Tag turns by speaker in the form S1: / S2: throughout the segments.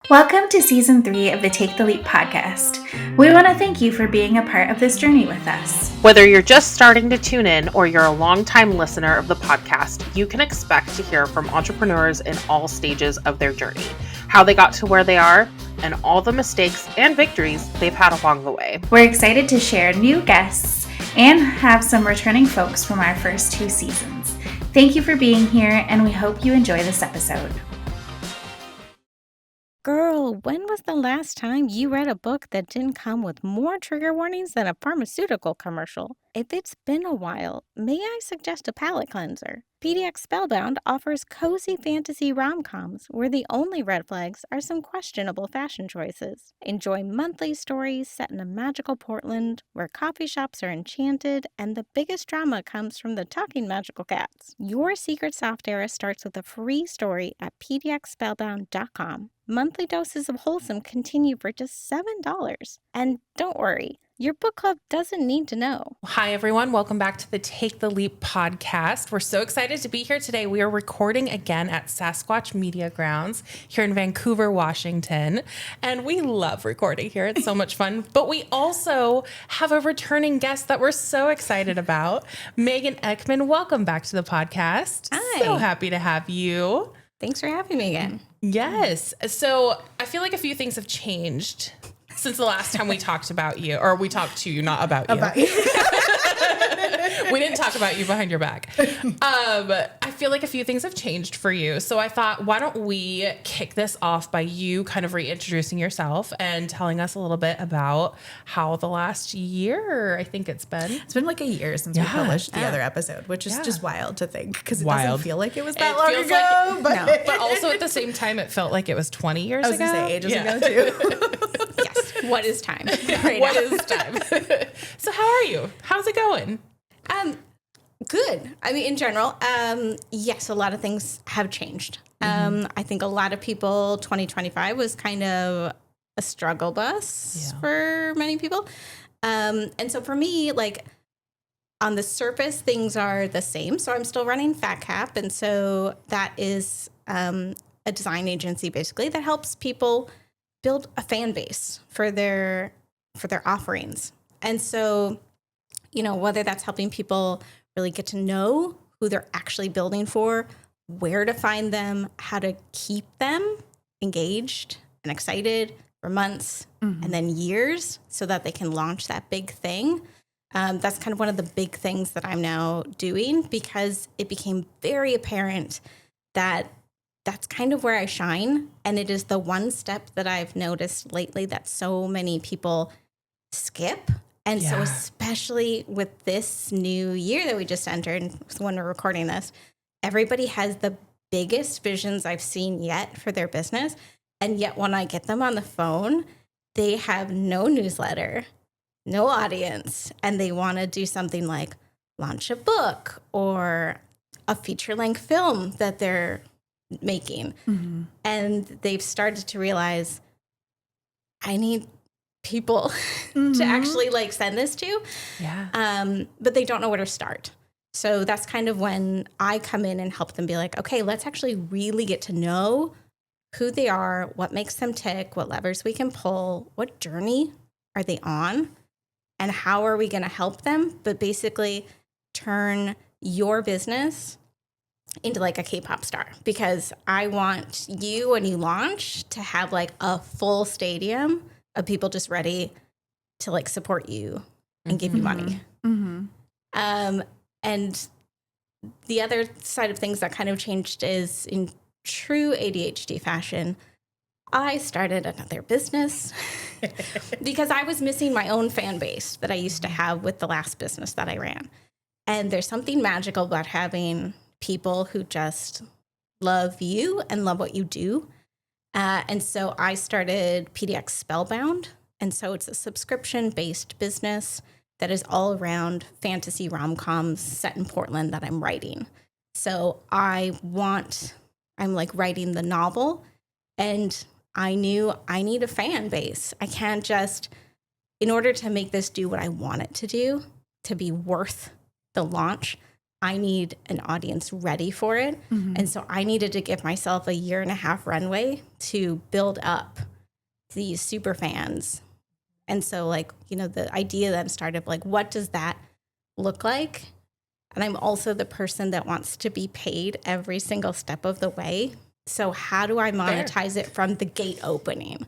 S1: Welcome to Season 3 of the Take the Leap podcast. We want to thank you for being a part of this journey with us.
S2: Whether you're just starting to tune in or you're a longtime listener of the podcast, you can expect to hear from entrepreneurs in all stages of their journey, how they got to where they are, and all the mistakes and victories they've had along the way.
S1: We're excited to share new guests and have some returning folks from our first 2 seasons. Thank you for being here, and we hope you enjoy this episode.
S3: Girl, when was the last time you read a book that didn't come with more trigger warnings than a pharmaceutical commercial? If it's been a while, may I suggest a palate cleanser? PDX Spellbound offers cozy fantasy rom-coms where the only red flags are some questionable fashion choices. Enjoy monthly stories set in a magical Portland where coffee shops are enchanted and the biggest drama comes from the talking magical cats. Your secret soft era starts with a free story at pdxspellbound.com. Monthly doses of wholesome continue for just $7. And don't worry, your book club doesn't need to know.
S4: Hi, everyone. Welcome back to the Take the Leap podcast. We're so excited to be here today. We are recording again at Sasquatch Media Grounds here in Vancouver, Washington. And we love recording here. It's so much fun. But we also have a returning guest that we're so excited about. Megan Eckman, welcome back to the podcast.
S3: Hi.
S4: So happy to have you.
S3: Thanks for having me again.
S4: Yes. So I feel like a few things have changed since the last time we talked about you, or we talked to you, not about you. We didn't talk about you behind your back. I feel like a few things have changed for you. So I thought, why don't we kick this off by you kind of reintroducing yourself and telling us a little bit about how the last year, I think it's been
S5: like a year since we published the other episode, which is just wild to think because it doesn't feel like it was that long ago.
S4: But also at the same time, it felt like it was 20 years ago.
S5: I was going to say ages ago too.
S3: Yes. What is time?
S4: What is time? So how are you? How's it going?
S3: Good. I mean, in general, yes, a lot of things have changed. I think a lot of people, 2025 was kind of a struggle bus for many people. And so for me, like on the surface, things are the same. So I'm still running Fat Cap. And so that is a design agency basically that helps people build a fan base for their offerings. And so, you know, whether that's helping people really get to know who they're actually building for, where to find them, how to keep them engaged and excited for months and then years so that they can launch that big thing. That's kind of one of the big things that I'm now doing because it became very apparent that that's kind of where I shine. And it is the one step that I've noticed lately that so many people skip. And so especially with this new year that we just entered, when we're recording this, everybody has the biggest visions I've seen yet for their business. And yet when I get them on the phone, they have no newsletter, no audience, and they want to do something like launch a book or a feature-length film that they're making. And they've started to realize, I need people to actually like send this to. But they don't know where to start. So that's kind of when I come in and help them be like, okay, let's actually really get to know who they are, what makes them tick, what levers we can pull, what journey are they on, and how are we going to help them, but basically turn your business into like a K-pop star, because I want you, when you launch, to have like a full stadium of people just ready to like support you and give you money. And the other side of things that kind of changed is, in true ADHD fashion, I started another business because I was missing my own fan base that I used to have with the last business that I ran. And there's something magical about having people who just love you and love what you do. And so I started PDX Spellbound. And so it's a subscription-based business that is all around fantasy rom-coms set in Portland that I'm writing. So I'm like writing the novel, and I knew I need a fan base. I can't just, in order to make this do what I want it to do, to be worth the launch, I need an audience ready for it. And so I needed to give myself a 1.5 year runway to build up these super fans. And so like, you know, the idea then started like, what does that look like? And I'm also the person that wants to be paid every single step of the way. So how do I monetize it from the gate opening?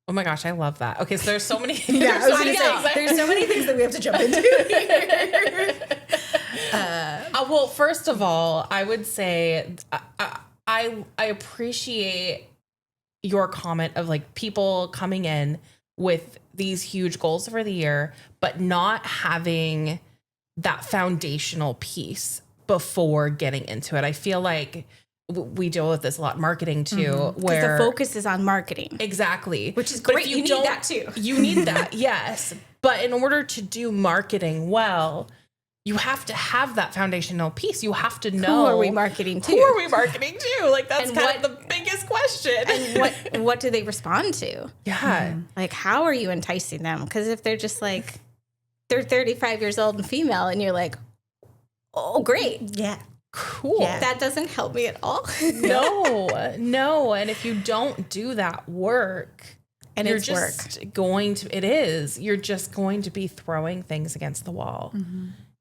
S4: Oh my gosh, I love that. Okay, so there's so many.
S5: There's so many things that we have to jump into here.
S4: Well, first of all, I would say I appreciate your comment of like people coming in with these huge goals for the year, but not having that foundational piece before getting into it. I feel like we deal with this a lot in marketing too, where
S3: the focus is on marketing.
S4: Exactly.
S3: Which is great. You need that too.
S4: You need that, yes. But in order to do marketing well, you have to have that foundational piece. You have to know,
S3: who are we marketing to?
S4: Who are we marketing to? Like that's kind of the biggest question.
S3: And what do they respond to?
S4: Yeah.
S3: Like how are you enticing them? Because if they're just like, they're 35 years old and female and you're like, oh, great.
S5: Yeah.
S4: Cool.
S3: Yeah. That doesn't help me at all.
S4: No. And if you don't do that work,
S3: and
S4: you're
S3: it's
S4: just
S3: work.
S4: You're just going to be throwing things against the wall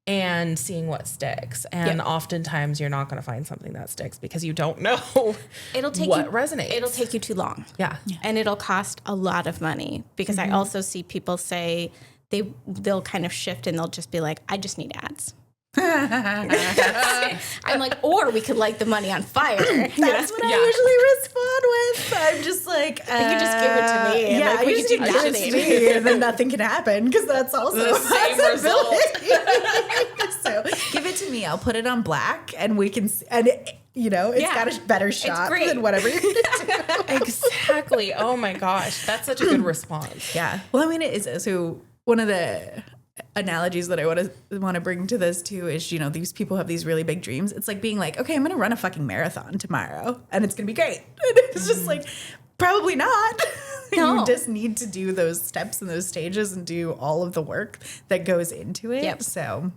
S4: and seeing what sticks. And oftentimes you're not going to find something that sticks because you don't know what resonates.
S3: It'll take you too long.
S4: Yeah.
S3: And it'll cost a lot of money because I also see people say they'll kind of shift and they'll just be like, I just need ads. I'm like, or we could light the money on fire.
S5: That's what I usually respond with. I'm just like,
S3: you can just give it to me. And
S5: yeah,
S3: like, we
S5: just
S3: can do
S5: give it to me, and then nothing can happen because that's also
S4: the same result.
S5: So give it to me. I'll put it on black, and we can. And you know, it's got a better shot than whatever you're gonna do.
S4: Exactly. Oh my gosh, that's such a good response.
S5: Yeah. Well, I mean, it is. So one of the analogies that I want to bring to this too is, you know, these people have these really big dreams. It's like being like, okay, I'm going to run a fucking marathon tomorrow and it's going to be great. And it's just like, probably not. No. You just need to do those steps and those stages and do all of the work that goes into it.
S3: Yep.
S5: So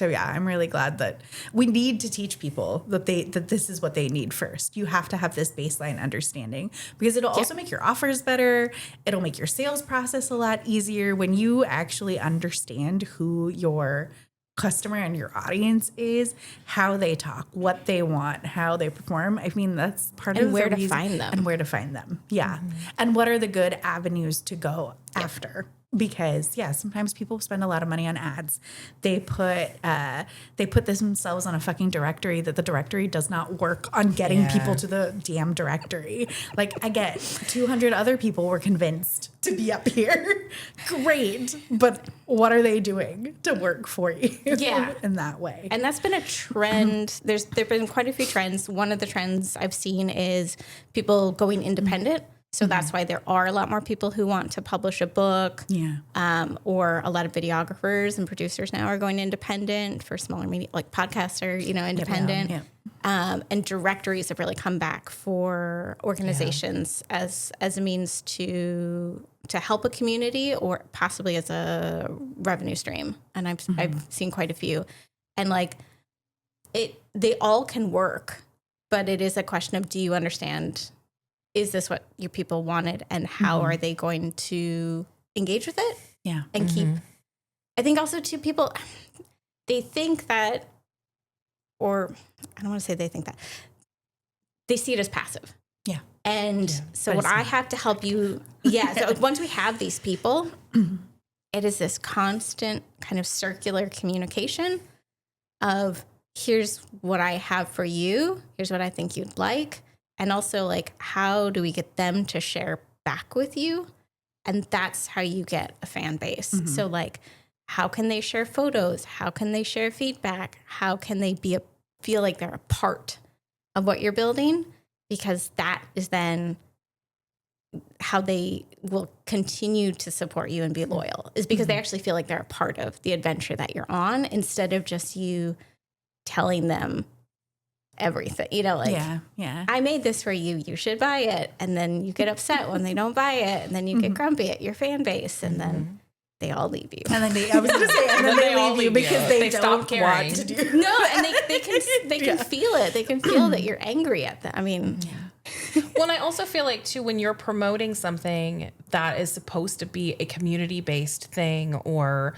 S5: yeah, I'm really glad that we need to teach people that this is what they need first. You have to have this baseline understanding because it'll also make your offers better. It'll make your sales process a lot easier when you actually understand who your customer and your audience is, how they talk, what they want, how they perform. I mean, that's part of
S3: where to find them.
S5: And where to find them. Yeah. And what are the good avenues to go after? Because sometimes people spend a lot of money on ads. They put themselves on a fucking directory that the directory does not work on getting people to the damn directory. Like I get 200 other people were convinced to be up here. Great. But what are they doing to work for you in that way?
S3: And that's been a trend. There've been quite a few trends. One of the trends I've seen is people going independent. So that's why there are a lot more people who want to publish a book. Yeah. Or a lot of videographers and producers now are going independent for smaller media, like podcasts are, you know, independent. And directories have really come back for organizations as a means to help a community or possibly as a revenue stream. And I've seen quite a few. And like they all can work, but it is a question of, do you understand, is this what your people wanted and how are they going to engage with it? Yeah. And keep, I think also too, people, they think that, or I don't want to say they think that, they see it as passive. Yeah. And so what I have to help you, so once we have these people, it is this constant kind of circular communication of here's what I have for you. Here's what I think you'd like. And also, like, how do we get them to share back with you? And that's how you get a fan base. So, like, how can they share photos? How can they share feedback? How can they feel like they're a part of what you're building? Because that is then how they will continue to support you and be loyal, is because they actually feel like they're a part of the adventure that you're on instead of just you telling them everything, you know, like, I made this for you, you should buy it. And then you get upset when they don't buy it. And then you get grumpy at your fan base. And then they all leave you.
S5: And then I was going to say, and then they leave you because they
S4: stop
S5: don't
S4: caring.
S5: want to do.
S3: No, and they can feel it. They can feel that you're angry at them. I mean,
S4: Well, and I also feel like too, when you're promoting something that is supposed to be a community-based thing or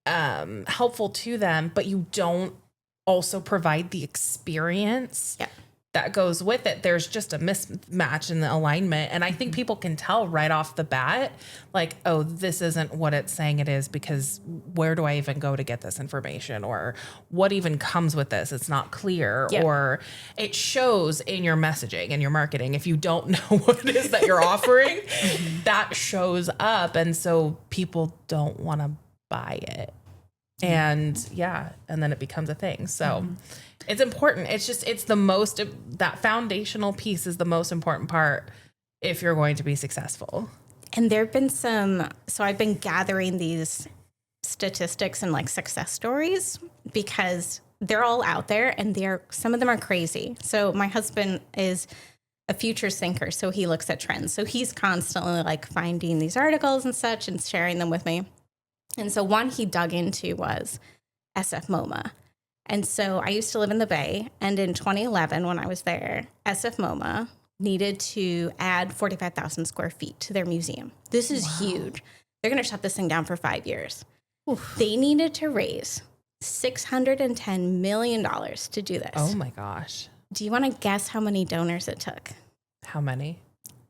S4: helpful to them, but you don't also provide the experience that goes with it, there's just a mismatch in the alignment. And I think people can tell right off the bat, like, oh, this isn't what it's saying it is, because where do I even go to get this information? Or what even comes with this? It's not clear. Or it shows in your messaging and your marketing. If you don't know what it is that you're offering, that shows up. And so people don't want to buy it. And and then it becomes a thing. So it's important. It's the most, that foundational piece is the most important part if you're going to be successful.
S3: and there've been so I've been gathering these statistics and like success stories because they're all out there and some of them are crazy. So my husband is a futures thinker, so he looks at trends. So he's constantly like finding these articles and such and sharing them with me. And so one he dug into was SF MoMA. And so I used to live in the Bay, and in 2011 when I was there, SF MoMA needed to add 45,000 square feet to their museum. This is huge. They're going to shut this thing down for 5 years. Oof. They needed to raise $610 million to do this.
S4: Oh my gosh.
S3: Do you want to guess how many donors it took?
S4: How many?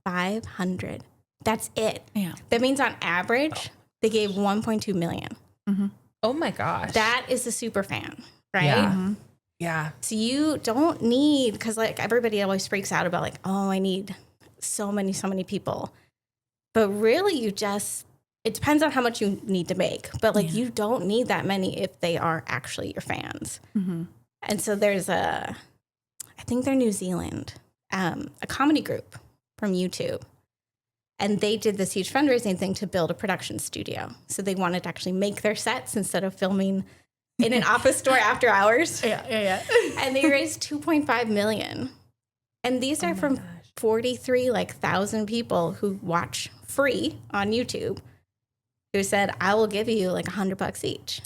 S3: 500. That's it.
S5: Yeah.
S3: That means on average, they gave 1.2 million.
S5: Mm-hmm.
S4: Oh my gosh.
S3: That is a super fan, right?
S4: Yeah.
S5: Mm-hmm.
S4: Yeah.
S3: So you don't need, because like everybody always freaks out about like, oh, I need so many people. But really it depends on how much you need to make. But like you don't need that many if they are actually your fans.
S5: Mm-hmm.
S3: And so there's I think they're New Zealand, a comedy group from YouTube. And they did this huge fundraising thing to build a production studio. So they wanted to actually make their sets instead of filming in an office store after hours.
S5: Yeah.
S3: And they raised 2.5 million. And these are from 43,000 people who watch free on YouTube who said, I will give you like $100 each.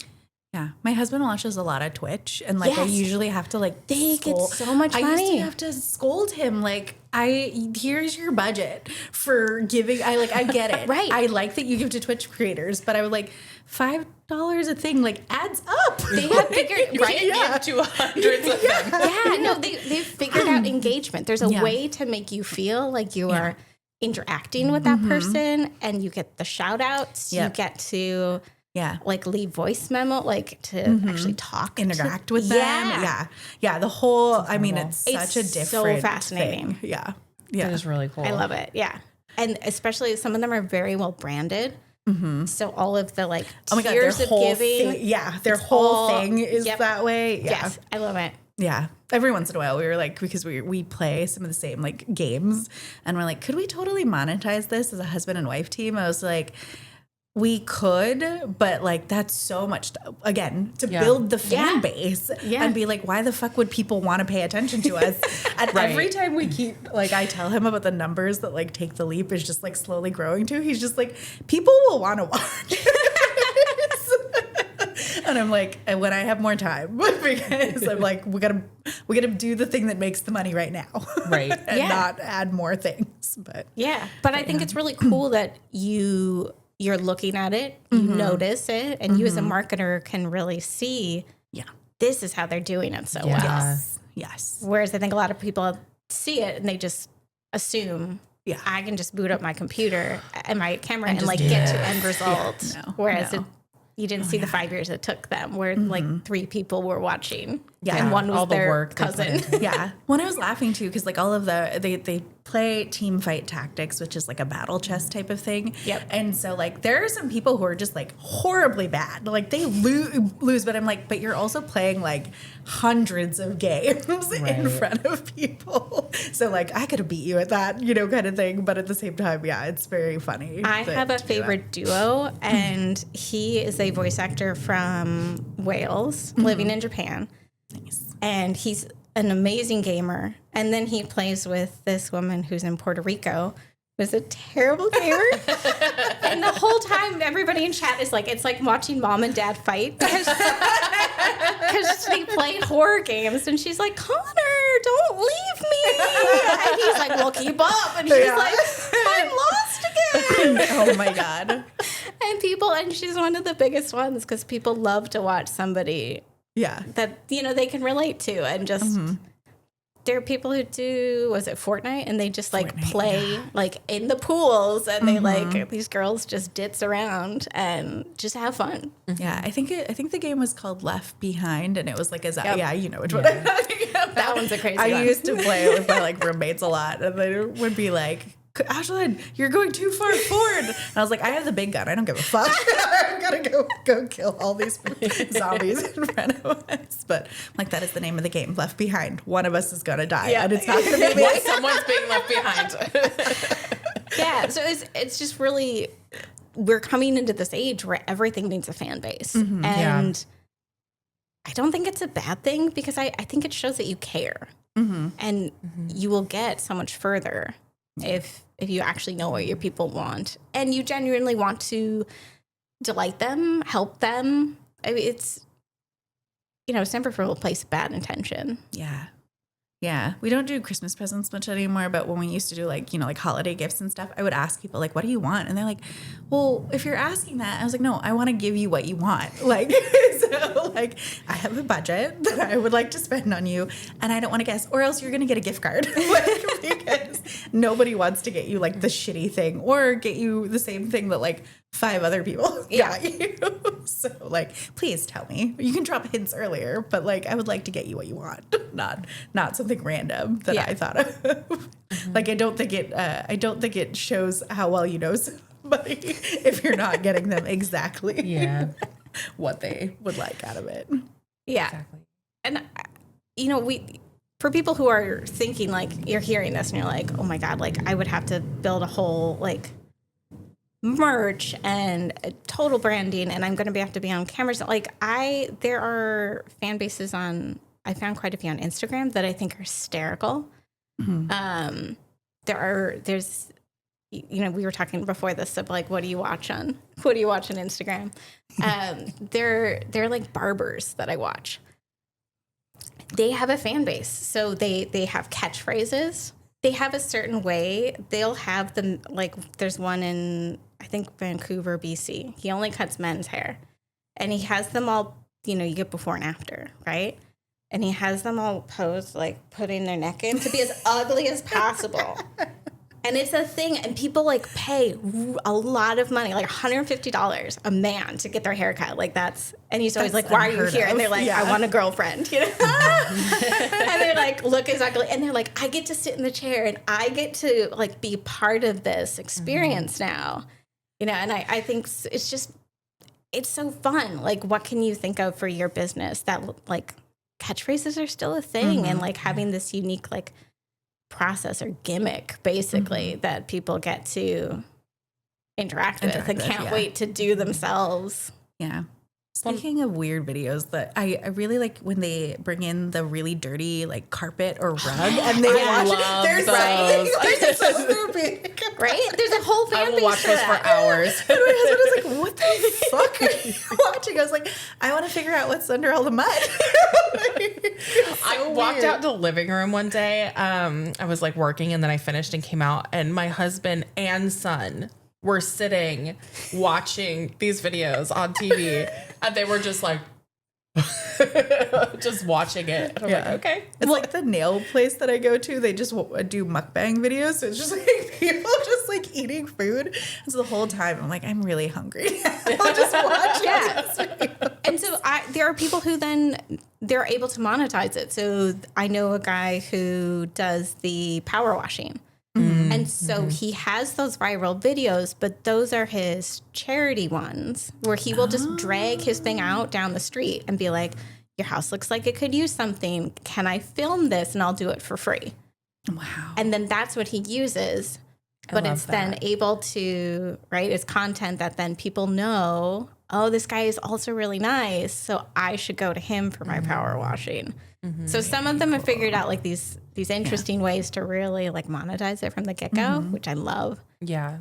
S5: Yeah, my husband watches a lot of Twitch, and like I usually have to like
S3: they get so much money.
S5: I used to have to scold him like, here's your budget for giving. I get it.
S3: Right.
S5: I like that you give to Twitch creators, but I was like, $5 a thing like adds up.
S3: They have figured right.
S4: You can't give to hundreds of them.
S3: Yeah, no, they've figured out engagement. There's a way to make you feel like you are interacting with that person, and you get the shout outs. You get to like leave voice memo, like to actually talk,
S5: interact with them. Yeah. The whole, I mean, it's such a different
S3: so fascinating.
S5: thing. Yeah.
S4: That is really cool.
S3: I love it. Yeah. And especially some of them are very well branded. Mm-hmm. So all of the like tiers of giving.
S5: Their whole thing is that way. Yeah.
S3: Yes. I love it.
S5: Yeah. Every once in a while we were like, because we play some of the same like games, and we're like, could we totally monetize this as a husband and wife team? I was like, we could, but like that's so much again to build the fan base and be like, why the fuck would people want to pay attention to us? And every time we keep like, I tell him about the numbers that like Take the Leap is just like slowly growing to, he's just like, people will want to watch. And I'm like, and when I have more time, because I'm like, we gotta do the thing that makes the money right now,
S4: right?
S5: And not add more things. But
S3: I think it's really cool that you're looking at it, you notice it, and you as a marketer can really see, this is how they're doing it so well.
S5: Yes.
S3: Whereas I think a lot of people see it and they just assume, I can just boot up my computer and my camera and like get to end result. Whereas you didn't see the 5 years it took them, where like 3 people were watching, and one was their cousin.
S5: When I was laughing too, because like all of they play team fight tactics, which is like a battle chess type of thing.
S3: Yep.
S5: And so like there are some people who are just like horribly bad, like they lose. But I'm like, but you're also playing like hundreds of games in front of people. So like I could have beat you at that, kind of thing. But at the same time, it's very funny.
S3: I have a favorite duo, and he is a voice actor from Wales, living in Japan.
S5: Nice.
S3: And he's an amazing gamer. And then he plays with this woman who's in Puerto Rico, was a terrible gamer. And the whole time, everybody in chat is like, it's like watching mom and dad fight because they played horror games. And she's like, Connor, don't leave me. And he's like, well, keep up. And she's like, I'm lost again.
S5: Oh my God.
S3: And she's one of the biggest ones because people love to watch somebody that, they can relate to and just... There are people who do, was it Fortnite? And they just play like in the pools and they these girls just ditz around and just have fun.
S5: Yeah, I think the game was called Left Behind, and it was like you know which one I'm talking about.
S3: That one's a crazy one.
S5: I used to play it with my roommates a lot, and they would be like, Ashlyn, you're going too far forward. And I was like, I have the big gun. I don't give a fuck. I'm going to go kill all these zombies in front of us. But that is the name of the game, Left Behind. One of us is going to die. Yeah. And it's not going to be me.
S4: Someone's being left behind.
S3: Yeah. So it's just really, we're coming into this age where everything needs a fan base. And I don't think it's a bad thing because I think it shows that you care. And you will get so much further if you actually know what your people want and you genuinely want to delight them, help them. I mean, it's never from a place of bad intention.
S5: Yeah. We don't do Christmas presents much anymore, but when we used to do holiday gifts and stuff, I would ask people what do you want? And they're like, well, if you're asking that, I was like, no, I want to give you what you want. I have a budget that I would like to spend on you and I don't want to guess, or else you're going to get a gift card. Because nobody wants to get you the shitty thing or get you the same thing that 5 other people got you. So please tell me. You can drop hints earlier, but I would like to get you what you want, not something random that I thought of. I don't think it shows how well you know somebody if you're not getting them exactly what they would like out of it.
S3: Yeah. Exactly. And for people who are thinking you're hearing this and you're like, oh my God, I would have to build a whole merch and total branding and I'm going to have to be on cameras. There are fan bases I found quite a few on Instagram that I think are hysterical. There's we were talking before this of what do you watch on Instagram? They're barbers that I watch. They have a fan base. So they have catchphrases. They have a certain way. They'll have them there's one in I think Vancouver, BC. He only cuts men's hair. And he has them all, you get before and after, right? And he has them all posed putting their neck in to be as ugly as possible. And it's a thing, and people pay a lot of money, $150 a man to get their hair cut. And he's always why are you here? And they're I want a girlfriend, and they're look as ugly. And they're I get to sit in the chair and I get to be part of this experience now, and I think it's so fun. What can you think of for your business that catchphrases are still a thing and having this unique process or gimmick basically that people get to interact with and can't wait to do themselves.
S5: Yeah. Speaking of weird videos, that I really like when they bring in the really dirty carpet or rug and they watch it. There's there's so stupid.
S3: Right? There's a whole fan base.
S4: I will watch those for hours.
S5: And my husband was like, what the fuck are you watching? I was like, I want to figure out what's under all the mud.
S4: I walked out to the living room one day. I was working and then I finished and came out and my husband and son were sitting watching these videos on TV and they were just just watching it. And I'm okay.
S5: It's the nail place that I go to. They just do mukbang videos. So it's just people just eating food. And so the whole time I'm I'm really hungry. I'll just watch it.
S3: And so there are people who then they're able to monetize it. So I know a guy who does the power washing. And so he has those viral videos, but those are his charity ones where he will just drag his thing out down the street and be like, your house looks like it could use something. Can I film this? And I'll do it for free.
S5: Wow.
S3: And then that's what he uses. But it's then able to, it's content that then people know, oh, this guy is also really nice. So I should go to him for my power washing. So some of them have figured out these these interesting ways to really like monetize it from the get-go, which I love.
S4: Yeah.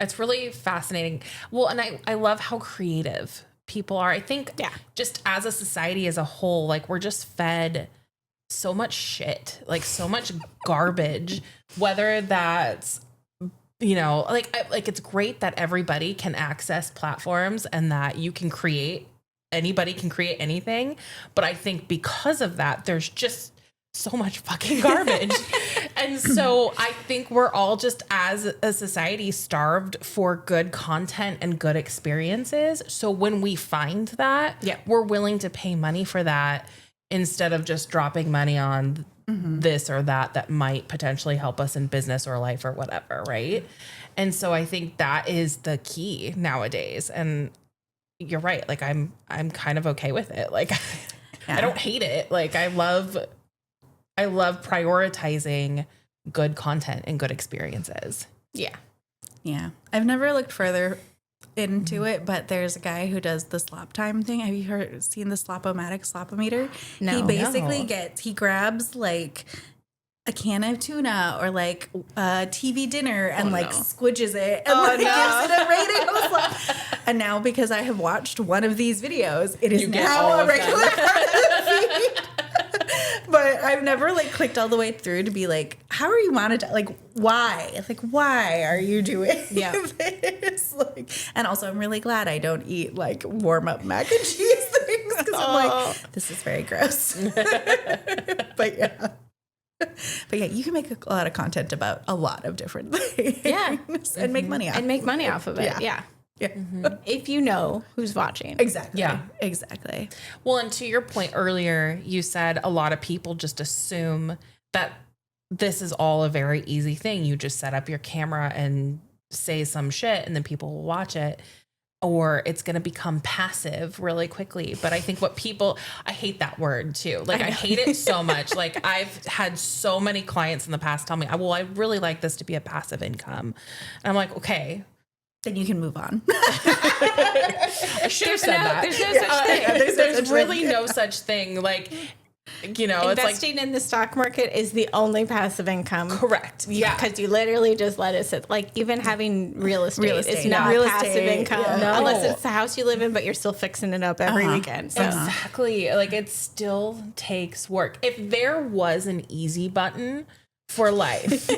S4: It's really fascinating. Well, and I love how creative people are. I think just as a society as a whole, like we're just fed so much shit, like so much garbage, whether that's, you know, like it's great that everybody can access platforms and that you can create, anybody can create anything. But I think because of that, there's just so much fucking garbage. And so I think we're all just as a society starved for good content and good experiences. So when we find that, we're willing to pay money for that instead of just dropping money on this or that might potentially help us in business or life or whatever, right? And so I think that is the key nowadays. And you're right. Like I'm kind of okay with it. Like I don't hate it. Like I love prioritizing good content and good experiences.
S3: Yeah.
S5: Yeah. I've never looked further into it, but there's a guy who does the slop time thing. Have you seen the slopometer?
S3: No.
S5: He basically he grabs like a can of tuna or like a TV dinner and squidges it and gives it a rating of slop. And now because I have watched one of these videos, it is now a regular part of the feed. But I've never like clicked all the way through to be like, how are you monetizing? Like, why? Like, why are you doing this? Like, and also, I'm really glad I don't eat like warm up mac and cheese things because I'm like, this is very gross. But yeah, you can make a lot of content about a lot of different things, and make money
S3: off of it. Yeah. If you know who's watching.
S5: Exactly.
S4: Yeah.
S5: Exactly.
S4: Well, and to your point earlier, you said a lot of people just assume that this is all a very easy thing. You just set up your camera and say some shit and then people will watch it, or it's going to become passive really quickly. But I think I hate that word too. Like I hate it so much. Like I've had so many clients in the past tell me, well, I really like this to be a passive income. And I'm like, okay,
S5: then you can move on.
S4: I should have said that.
S3: There's no such thing.
S4: There's really no such thing. Like, you know,
S3: investing in the stock market is the only passive income.
S4: Correct. Yeah.
S3: Because you literally just let it sit. Like even having real estate is not passive income.
S5: Yeah.
S3: No. Unless it's the house you live in, but you're still fixing it up every weekend. So.
S4: Exactly. Like it still takes work. If there was an easy button for life,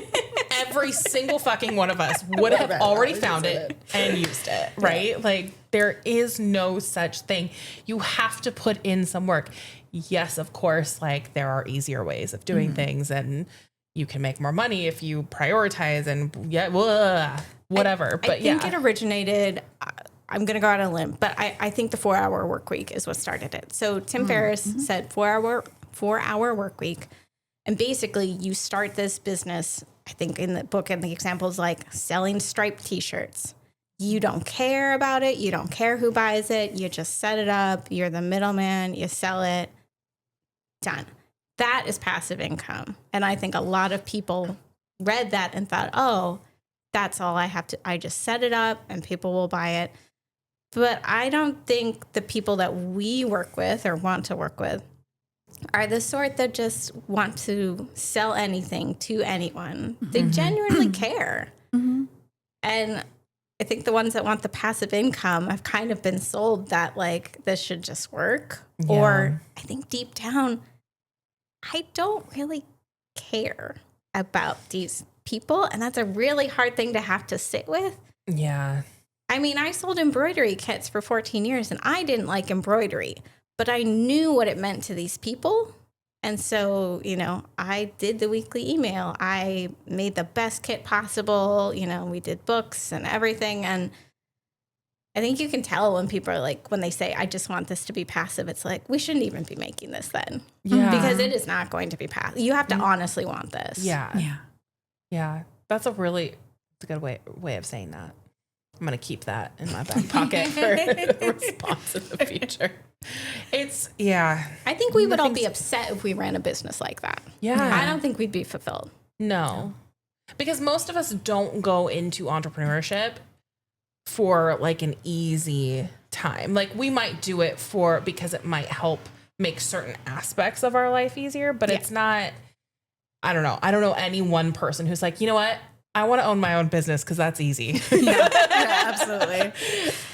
S4: every single fucking one of us would have already found it and used it, right? Yeah. Like there is no such thing. You have to put in some work. Yes, of course, like there are easier ways of doing things and you can make more money if you prioritize and whatever. I think
S3: it originated, I'm going to go out on a limb, but I think the 4-hour work week is what started it. So Tim Ferriss said 4-hour work week. And basically you start this business, I think in the book and the examples like selling striped t-shirts. You don't care about it. You don't care who buys it. You just set it up. You're the middleman. You sell it. Done. That is passive income. And I think a lot of people read that and thought, oh, that's all I have to, I just set it up and people will buy it. But I don't think the people that we work with or want to work with are the sort that just want to sell anything to anyone. They genuinely care. And I think the ones that want the passive income have kind of been sold that like this should just work. Yeah. Or I think deep down, I don't really care about these people. And that's a really hard thing to have to sit with.
S4: Yeah.
S3: I mean, I sold embroidery kits for 14 years and I didn't like embroidery. But I knew what it meant to these people. And so, you know, I did the weekly email. I made the best kit possible. You know, we did books and everything. And I think you can tell when people are like, when they say, I just want this to be passive, it's like, we shouldn't even be making this then. Yeah. Because it is not going to be passive. You have to honestly want this.
S4: Yeah. Yeah. Yeah. That's a good way of saying that. I'm going to keep that in my back pocket for a response in the future.
S3: I think we would all be upset if we ran a business like that. Yeah. I don't think we'd be fulfilled.
S4: No. Because most of us don't go into entrepreneurship for like an easy time. Like we might do it because it might help make certain aspects of our life easier, but it's not, I don't know. I don't know any one person who's like, you know what? I want to own my own business because that's easy.
S5: Yeah, absolutely.
S4: And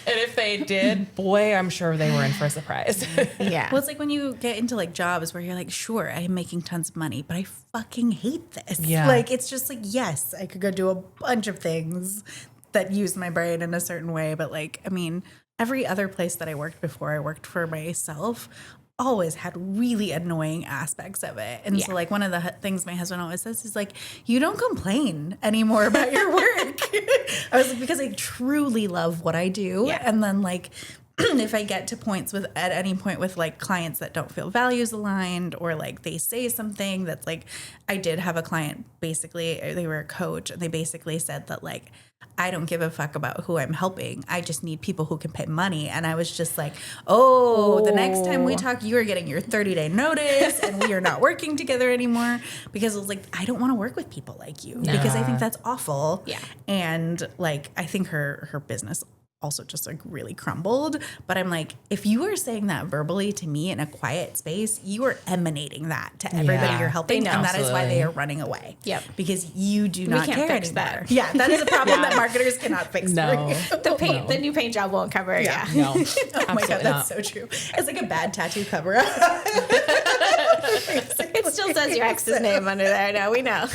S4: if they did, boy, I'm sure they were in for a surprise.
S3: Yeah.
S5: Well, it's like when you get into like jobs where you're like, sure, I'm making tons of money, but I fucking hate this.
S4: Yeah.
S5: Like, it's just like, yes, I could go do a bunch of things that use my brain in a certain way. But like, I mean, every other place that I worked before I worked for myself always had really annoying aspects of it. And so like one of the things my husband always says is like, you don't complain anymore about your work. I was like, because I truly love what I do.
S3: Yeah.
S5: And then like, if I get to points with at any point with like clients that don't feel values aligned, or like they say something that's like, I did have a client, basically they were a coach, and they basically said that like, I don't give a fuck about who I'm helping. I just need people who can pay money. And I was just like, oh, the next time we talk, you are getting your 30-day notice and we are not working together anymore. Because it was like, I don't want to work with people like you because I think that's awful.
S3: Yeah.
S5: And like, I think her business also just like really crumbled. But I'm like, if you are saying that verbally to me in a quiet space, you are emanating that to everybody you're helping. And that is why they are running away.
S3: Yep.
S5: Because you do not
S3: can't
S5: care
S3: fix
S5: anymore.
S3: that.
S5: Yeah, that is a problem that marketers cannot fix
S4: No.
S5: for you.
S3: The new paint job won't cover it. Yeah.
S4: No.
S5: Oh my God, that's so true. It's like a bad tattoo cover up.
S3: It still says your ex's name under there. No, we know.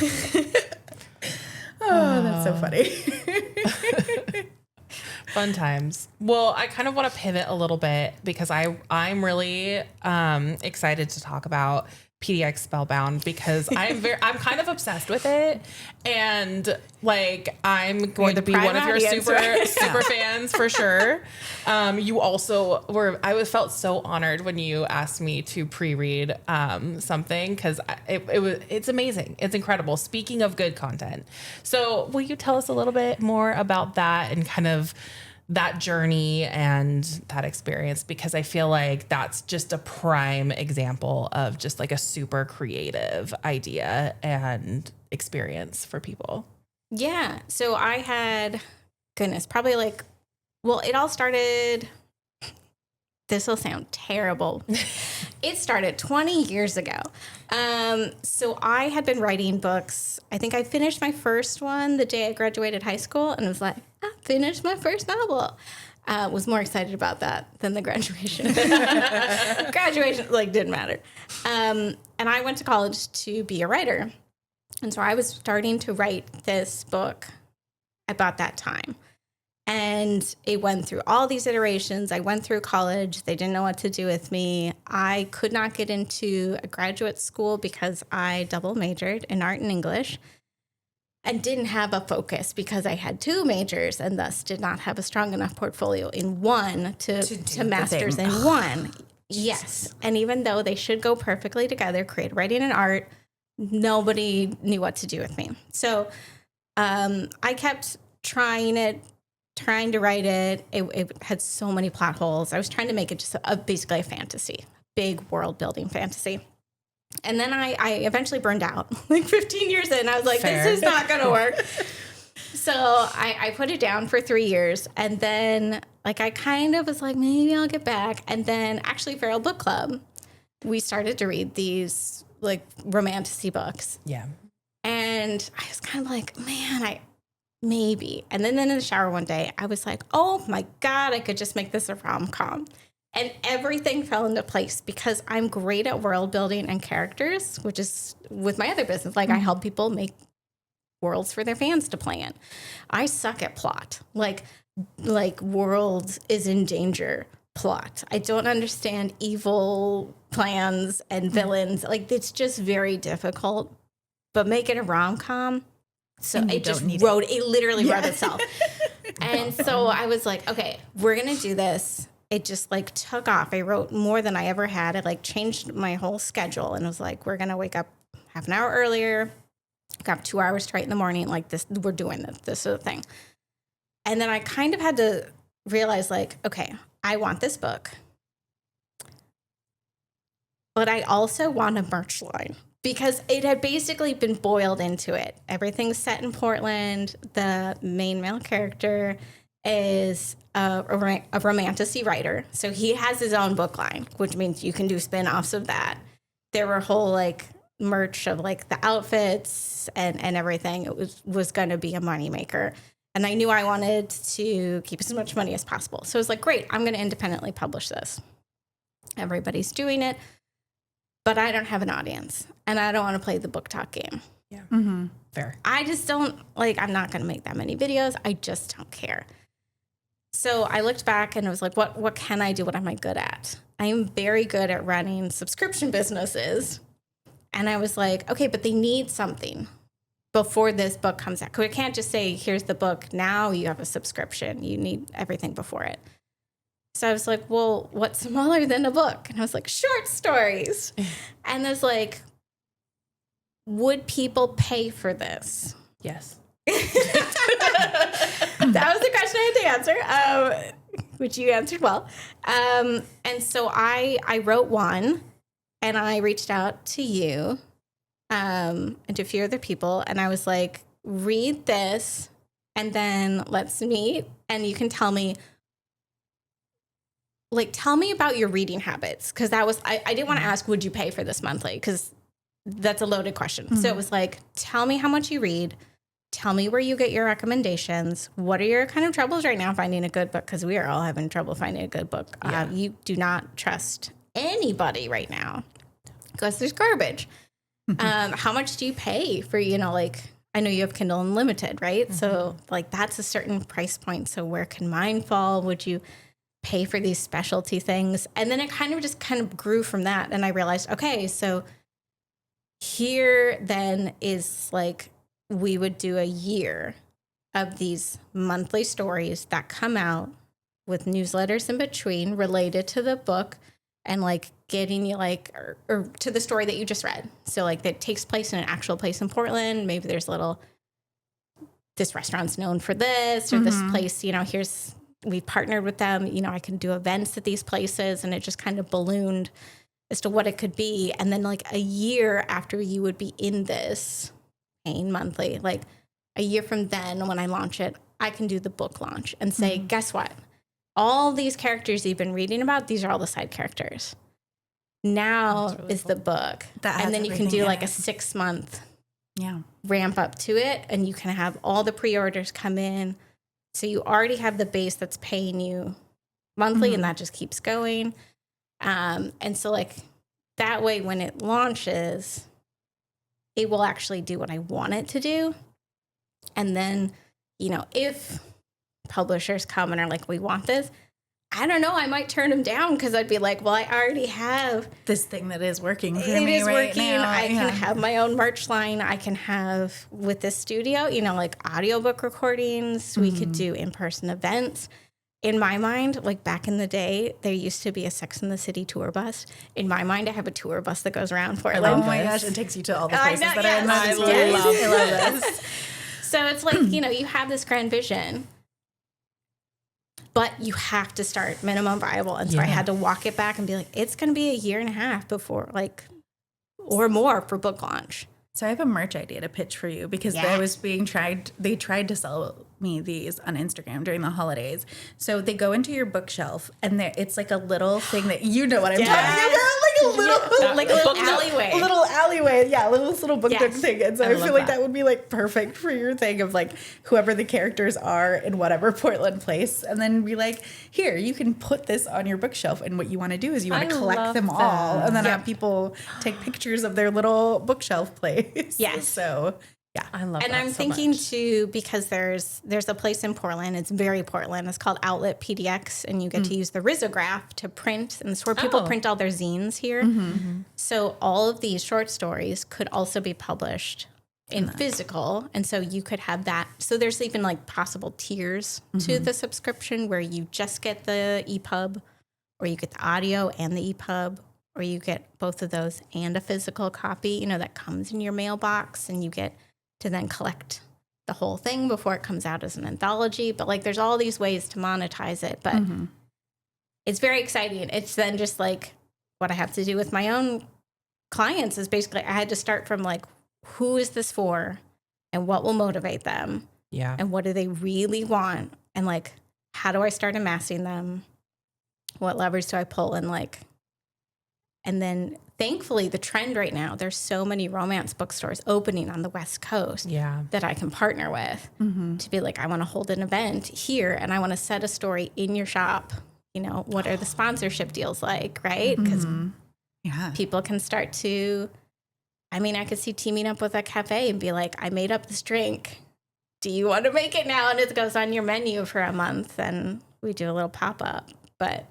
S5: Oh, that's so funny.
S4: Fun times. Well, I kind of want to pivot a little bit because I'm really excited to talk about PDX Spellbound because I'm kind of obsessed with it, and like I'm going to be one of your super fans for sure. You also were. Felt so honored when you asked me to pre-read something because it's amazing. It's incredible. Speaking of good content, so will you tell us a little bit more about that and kind of that journey and that experience, because I feel like that's just a prime example of just like a super creative idea and experience for people.
S3: Yeah. So I had, probably like, well, it all started, this will sound terrible. It started 20 years ago. So I had been writing books. I think I finished my first one the day I graduated high school, and was like, I finished my first novel. Was more excited about that than the graduation. Graduation, like, didn't matter. And I went to college to be a writer. And so I was starting to write this book about that time. And it went through all these iterations. I went through college. They didn't know what to do with me. I could not get into a graduate school because I double majored in art and English and didn't have a focus because I had two majors and thus did not have a strong enough portfolio in one to master's in one. Yes. And even though they should go perfectly together, creative writing and art, nobody knew what to do with me. So I kept trying to write it. It had so many plot holes. I was trying to make it just basically a fantasy, big world building fantasy. And then I eventually burned out, like 15 years in. I was like, This is not going to work. So I put it down for 3 years. And then like I kind of was like, maybe I'll get back. And then actually Feral Book Club, we started to read these like romantasy books.
S4: Yeah.
S3: And I was kind of like, man, maybe. And then in the shower one day, I was like, oh my God, I could just make this a rom-com. And everything fell into place because I'm great at world building and characters, which is with my other business. Like I help people make worlds for their fans to play in. I suck at plot. Like world is in danger plot. I don't understand evil plans and villains. Like it's just very difficult. But make it a rom-com. So it just literally wrote itself. And so I was like, okay, we're going to do this. It just like took off. I wrote more than I ever had. It like changed my whole schedule and was like, we're going to wake up half an hour earlier, got 2 hours to write in the morning. Like this, we're doing this. This is the thing. And then I kind of had to realize like, okay, I want this book, but I also want a merch line. Because it had basically been boiled into it. Everything's set in Portland. The main male character is a romantasy writer. So he has his own book line, which means you can do spin-offs of that. There were whole like merch of like the outfits and everything, it was going to be a moneymaker. And I knew I wanted to keep as much money as possible. So I was like, great, I'm going to independently publish this. Everybody's doing it, but I don't have an audience and I don't want to play the book talk game.
S4: Yeah.
S5: Mm-hmm.
S4: Fair.
S3: I just don't like, I'm not going to make that many videos. I just don't care. So I looked back and I was like, what can I do? What am I good at? I am very good at running subscription businesses. And I was like, okay, but they need something before this book comes out. We can't just say, here's the book. Now you have a subscription. You need everything before it. So I was like, well, what's smaller than a book? And I was like, short stories. And I was like, would people pay for this?
S4: Yes.
S3: That was the question I had to answer, which you answered well. And so I wrote one, and I reached out to you and to a few other people, and I was like, read this, and then let's meet, and you can tell me, like, tell me about your reading habits, because that was, I didn't want to ask, would you pay for this monthly? Because that's a loaded question. Mm-hmm. So it was like, tell me how much you read. Tell me where you get your recommendations. What are your kind of troubles right now finding a good book? Because we are all having trouble finding a good book. Yeah. You do not trust anybody right now because there's garbage. How much do you pay for, like, I know you have Kindle Unlimited, right? Mm-hmm. So like that's a certain price point. So where can mine fall? Would you pay for these specialty things? And then it kind of grew from that. And I realized, okay, so here then is like, we would do a year of these monthly stories that come out with newsletters in between related to the book and like getting you like, or to the story that you just read. So like that takes place in an actual place in Portland. Maybe there's this restaurant's known for this, or this place, we've partnered with them, I can do events at these places, and it just kind of ballooned as to what it could be. And then like a year after you would be in this paying monthly, like a year from then when I launch it, I can do the book launch and say, guess what? All these characters you've been reading about, these are all the side characters. Now really is cool. The book. And then you can do like a 6-month ramp up to it, and you can have all the pre-orders come in. So you already have the base that's paying you monthly, and that just keeps going. And so like that way, when it launches, it will actually do what I want it to do. And then, if publishers come and are like, we want this, I don't know, I might turn them down because I'd be like, well, I already have
S5: this thing that is working for
S3: me
S5: right now.
S3: It is working. I can have my own merch line. I can have, with this studio, like audiobook recordings. We could do in-person events. In my mind, like back in the day, there used to be a Sex and the City tour bus. In my mind, I have a tour bus that goes around Portland.
S5: Oh my gosh, it takes you to all the places that are in
S3: I love this. So it's like, you have this grand vision, but you have to start minimum viable. And so I had to walk it back and be like, it's going to be a year and a half before, like, or more for book launch.
S5: So I have a merch idea to pitch for you because I was they tried to sell me these on Instagram during the holidays. So they go into your bookshelf and it's like a little thing that what I'm talking about, like a little alleyway. A little alleyway, little book nook thing. And so I feel like that would be like perfect for your thing of like whoever the characters are in whatever Portland place, and then be like, here, you can put this on your bookshelf, and what you want to do is you want to collect them all and then have people take pictures of their little bookshelf place.
S3: Yes.
S5: So
S4: I love that.
S3: And I'm thinking too, because there's a place in Portland, it's very Portland, it's called Outlet PDX, and you get to use the risograph to print, and it's where people print all their zines here. So all of these short stories could also be published in physical, and so you could have that. So there's even like possible tiers to the subscription where you just get the EPUB, or you get the audio and the EPUB, or you get both of those and a physical copy, that comes in your mailbox, and you get to then collect the whole thing before it comes out as an anthology. But like, there's all these ways to monetize it, but it's very exciting. It's then just like what I have to do with my own clients is basically I had to start from like, who is this for and what will motivate them?
S4: Yeah.
S3: And what do they really want? And like, how do I start amassing them? What levers do I pull? And like, And then thankfully the trend right now, there's so many romance bookstores opening on the West Coast that I can partner with to be like, I want to hold an event here and I want to set a story in your shop. You know, what are the sponsorship deals like, right? Because people can start to, I mean, I could see teaming up with a cafe and be like, I made up this drink. Do you want to make it now? And it goes on your menu for a month and we do a little pop-up. But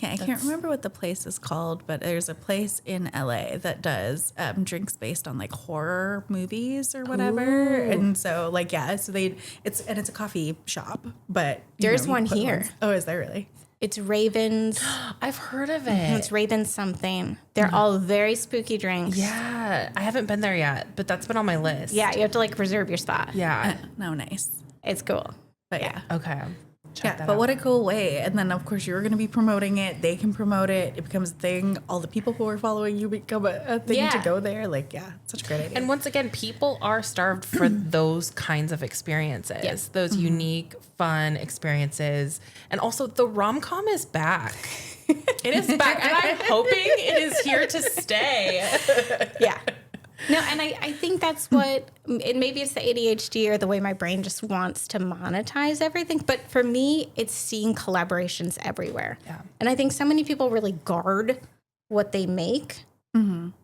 S5: yeah, I can't remember what the place is called, but there's a place in LA that does drinks based on like horror movies or whatever. Ooh. And so like, yeah, so it's a coffee shop, but
S3: there's one here.
S5: Oh, is there really?
S3: It's Ravens.
S4: I've heard of it.
S3: It's Ravens something. They're all very spooky drinks.
S4: Yeah. I haven't been there yet, but that's been on my list.
S3: Yeah. You have to like reserve your spot.
S4: Yeah.
S5: No, nice.
S3: It's cool.
S5: But yeah.
S4: Okay.
S5: Check but out. What a cool way. And then, of course, you're going to be promoting it. They can promote it. It becomes a thing. All the people who are following you become a thing to go there. Like, yeah, such a great idea.
S4: And once again, people are starved for those kinds of experiences, those unique, fun experiences. And also, the rom-com is back. It is back. And I'm hoping it is here to stay.
S3: Yeah. No, and I think that's what, and maybe it's the ADHD or the way my brain just wants to monetize everything. But for me, it's seeing collaborations everywhere. Yeah. And I think so many people really guard what they make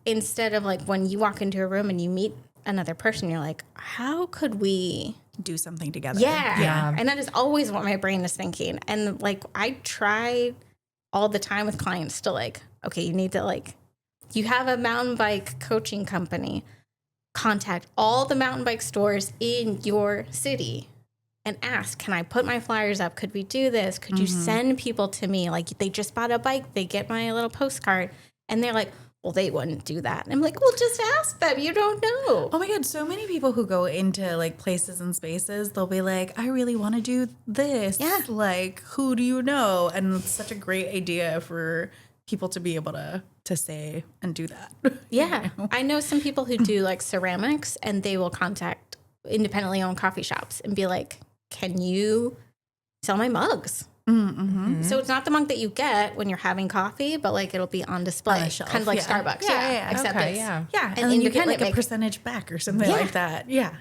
S3: instead of like when you walk into a room and you meet another person, you're like, how could we
S5: do something together?
S3: Yeah. And that is always what my brain is thinking. And like, I try all the time with clients to like, okay, you need to like, you have a mountain bike coaching company, contact all the mountain bike stores in your city and ask, can I put my flyers up? Could we do this? Could you send people to me? Like they just bought a bike, they get my little postcard and they're like, well, they wouldn't do that. And I'm like, well, just ask them. You don't know.
S5: Oh my God. So many people who go into like places and spaces, they'll be like, I really want to do this.
S3: Yeah.
S5: Like, who do you know? And it's such a great idea for people to be able to say and do that.
S3: Yeah. I know some people who do like ceramics and they will contact independently owned coffee shops and be like, can you sell my mugs? So it's not the mug that you get when you're having coffee, but like it'll be on display, on kind of like Starbucks.
S5: Yeah.
S3: Except
S5: okay,
S3: it's,
S5: yeah. And then you get like a percentage back or something like that. Yeah.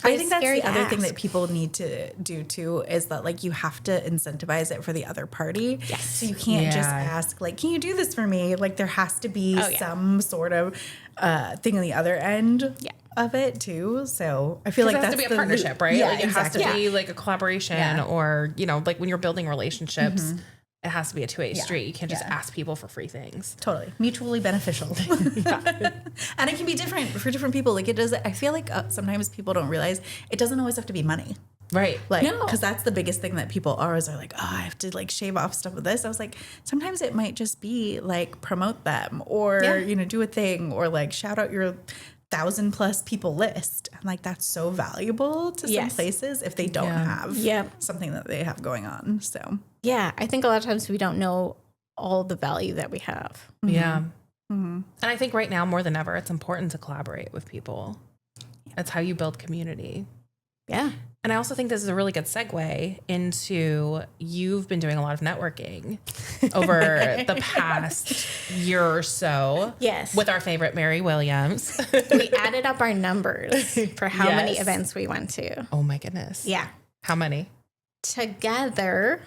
S5: I think that's the other thing that people need to do too is that like you have to incentivize it for the other party.
S3: Yes.
S5: So you can't just ask like, can you do this for me? Like there has to be some sort of thing on the other end of it too. So I feel like
S4: that's
S5: has
S4: to be a partnership, right?
S5: Yeah,
S4: like it has to be like a collaboration or, you know, like when you're building relationships, it has to be a two-way street. You can't just ask people for free things.
S5: Totally. Mutually beneficial. And it can be different for different people. Like it does, I feel like sometimes people don't realize it doesn't always have to be money.
S4: Right.
S5: Like, because that's the biggest thing that people always are like, oh, I have to like shave off stuff with this. I was like, sometimes it might just be like promote them or, you know, do a thing or like shout out your 1,000+ people list. And like, that's so valuable to some places if they don't have something that they have going on. So,
S3: yeah, I think a lot of times we don't know all the value that we have.
S4: Yeah. And I think right now more than ever, it's important to collaborate with people. That's how you build community.
S3: Yeah.
S4: And I also think this is a really good segue into you've been doing a lot of networking over the past year or so.
S3: Yes.
S4: With our favorite Mary Williams.
S3: We added up our numbers for how many events we went to.
S4: Oh my goodness.
S3: Yeah.
S4: How many?
S3: Together,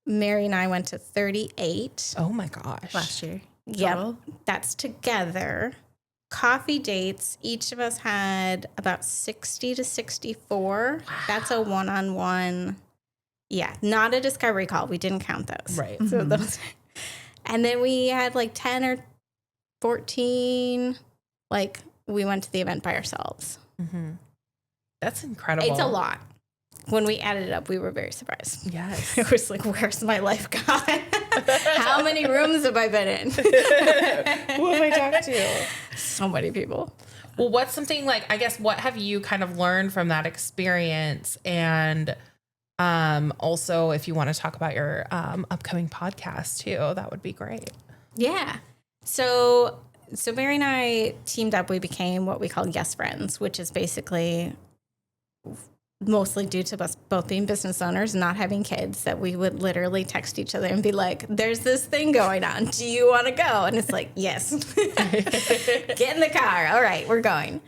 S3: Mary and I went to 38.
S4: Oh my gosh.
S5: Last year.
S3: Yep. That's together. Coffee dates, each of us had about 60 to 64. Wow. That's a one-on-one. Yeah, not a discovery call. We didn't count those.
S4: Right.
S3: So those. And then we had like 10 or 14. Like we went to the event by ourselves.
S4: That's incredible.
S3: It's a lot. When we added it up, we were very surprised.
S4: Yes.
S3: It was like, where's my life gone? How many rooms have I been in?
S4: Who have I talked to?
S3: So many people.
S4: Well, what's something like, I guess, what have you kind of learned from that experience? And also, if you want to talk about your upcoming podcast too, that would be great.
S3: Yeah. So Mary and I teamed up. We became what we call Yes Friends, which is basically mostly due to us both being business owners and not having kids, that we would literally text each other and be like, there's this thing going on. Do you want to go? And it's like, yes. Get in the car. All right, we're going.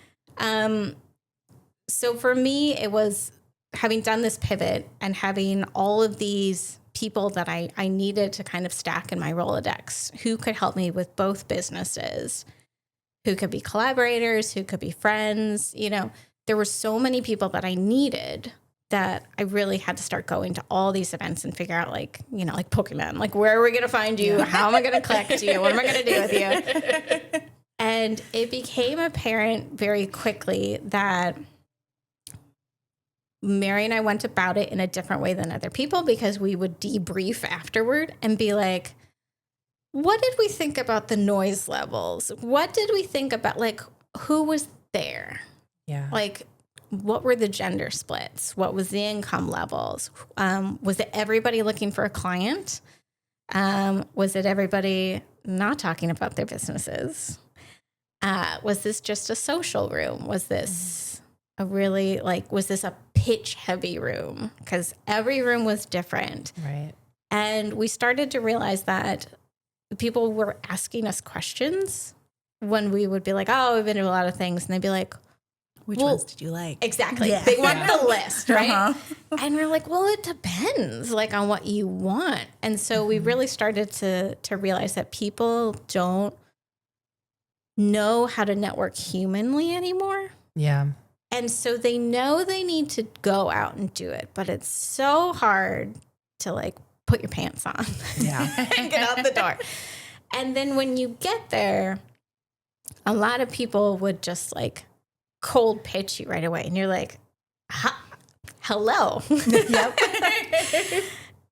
S3: So for me, it was having done this pivot and having all of these people that I needed to kind of stack in my Rolodex who could help me with both businesses, who could be collaborators, who could be friends. You know, there were so many people that I needed that I really had to start going to all these events and figure out, like, you know, like Pokemon, like, where are we going to find you? How am I going to collect you? What am I going to do with you? And it became apparent very quickly that Mary and I went about it in a different way than other people, because we would debrief afterward and be like, what did we think about the noise levels? What did we think about, like, who was there?
S4: Yeah.
S3: Like, what were the gender splits? What was the income levels? Was it everybody looking for a client? Was it everybody not talking about their businesses? Was this just a social room? Was this a really, like, was this a pitch heavy room? Because every room was different.
S4: Right.
S3: And we started to realize that people were asking us questions when we would be like, oh, we've been to a lot of things. And they'd be like,
S5: Which ones did you like?
S3: Exactly.
S5: Yeah.
S3: They want the list, right?
S5: Uh-huh.
S3: And we're like, well, it depends, like, on what you want. And so we really started to realize that people don't know how to network humanly anymore.
S4: Yeah.
S3: And so they know they need to go out and do it, but it's so hard to, like, put your pants on
S4: Yeah.
S3: and get out the door. And then when you get there, a lot of people would just, like, cold pitch you right away. And you're like, hello.
S5: Yep.